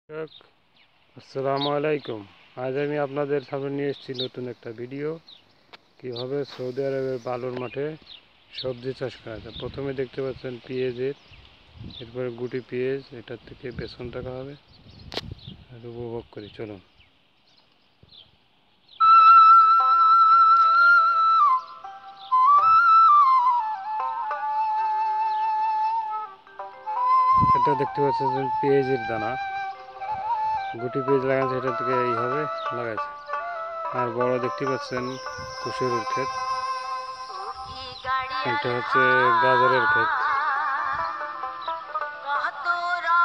দর্শক, আসসালামু আলাইকুম। আজ আমি আপনাদের সামনে নিয়ে এসেছি নতুন একটা ভিডিও, কীভাবে সৌদি আরবের বালুর মাঠে সবজি চাষ করা যায়। প্রথমে দেখতে পাচ্ছেন পেঁয়াজের, এরপরে গুটি পেঁয়াজ, এটার থেকে বেসন রাখা হবে। আর উপভোগ করি, চলুন। এটা দেখতে পাচ্ছেন পেঁয়াজের দানা, গুটি পেঁয়াজ লাগাচ্ছে, এটা থেকে এইভাবে লাগাইছে। আর বড় দেখতে পাচ্ছেন কুসুরের ক্ষেত, এটা হচ্ছে গাজরের ক্ষেত।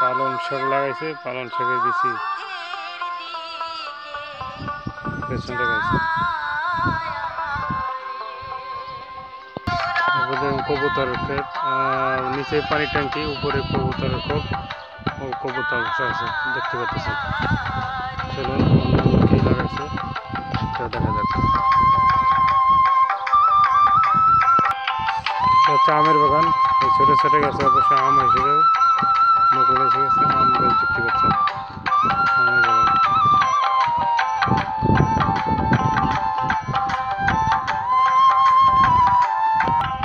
পালং শাক লাগাইছে, পালং শাকের বিচি পেছন লাগাইছে। কবুতরের ক্ষেত, নিচে পানি ট্যাঙ্কি, উপরে কবুতরের খোপ ও কবুতর বসা আছে দেখতে পাচ্ছেন। চলুন অন্যান্য কী লাগাইছে সেটা দেখা যাক। হচ্ছে আমের বাগান, এই ছোটো ছোটো গাছে অবশ্যই আম হিসেবে মুকুল এসে গেছে। আম গাছ দেখতে পাচ্ছেন, আমের বাগান।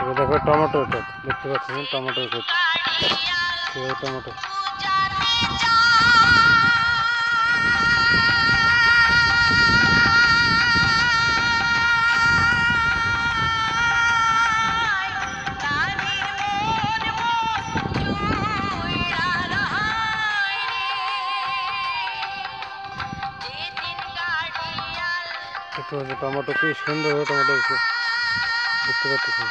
এবার দেখো টমেটোর ক্ষেত, দেখতে পাচ্ছেন টমেটোর ক্ষেত, টমেটো। দেখতে পাচ্ছি টমেটো কি সুন্দর টমেটো হয়েছে, দেখতে পাচ্ছেন।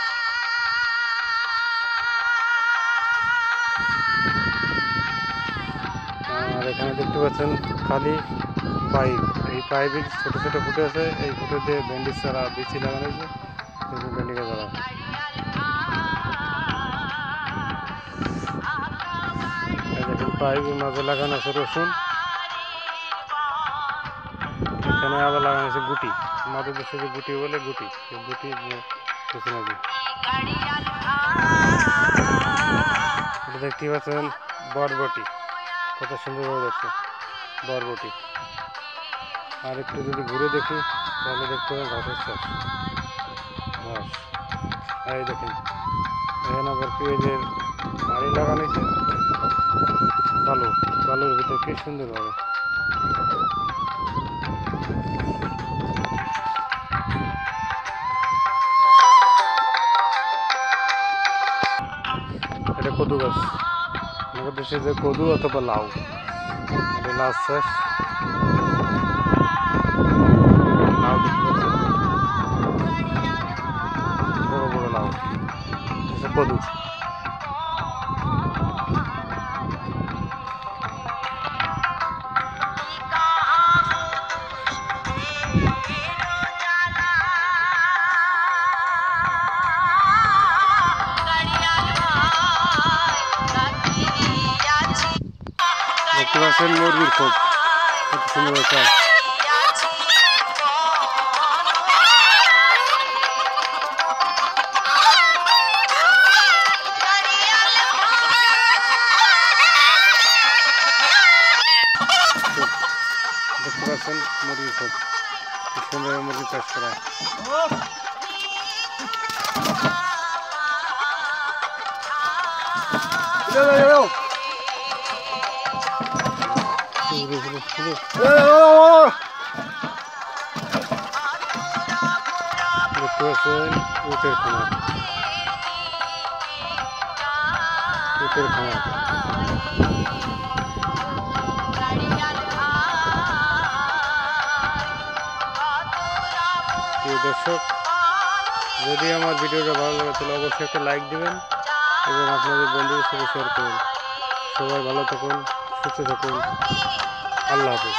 আর এখানে দেখতে পাচ্ছেন খালি পাইপ, এই পাইপের ছোটো ছোটো ফুটে আছে, এই ফুটে দিয়ে ভেন্ডির চারা বিচি লাগানো হয়েছে, ভেন্ডি গাছ চারা। দেখুন পাইপের মাঝে লাগানো আছে রসুন, এখানে আবার লাগানো আছে গুটি, আমাদের দেশে যে গুটি বলে গুটি, এই গুটি পেছনে দিয়ে। এটা দেখতে পাচ্ছেন বরবটি, কত সুন্দরভাবে যাচ্ছে বরবটি। আর একটু যদি ঘুরে দেখি তাহলে দেখতে পাবেন ঘাসের চাষ, ঘাস। এই দেখেন এখানে আবার পেঁয়াজের বাড়ি লাগানো হয়েছে, বালুর ভিতরে কি সুন্দরভাবে। এটা কদু গাছ, আমাদের দেশে যে কদু অথবা লাউ, এটা লাউ চাষ। লাউ দেখতে পাচ্ছেন, বড় বড় লাউ, এটা কদু। দেখতে পাচ্ছেন মুরগির খোপ, কত সুন্দর হয়েছে। দেখতে পাচ্ছেন মুরগির খোপ, খুব সুন্দর মুরগি চাষ করা। দেখতে পাচ্ছেন উটের খামার, উটের খামার। প্রিয় দর্শক, যদি আমার ভিডিওটা ভালো লাগে তাহলে অবশ্যই একটা লাইক দেবেন এবং আপনাদের বন্ধুদের সাথে শেয়ার করুন। সবাই ভালো থাকুন, সুস্থ থাকুন, আল্লাহ হাফেজ।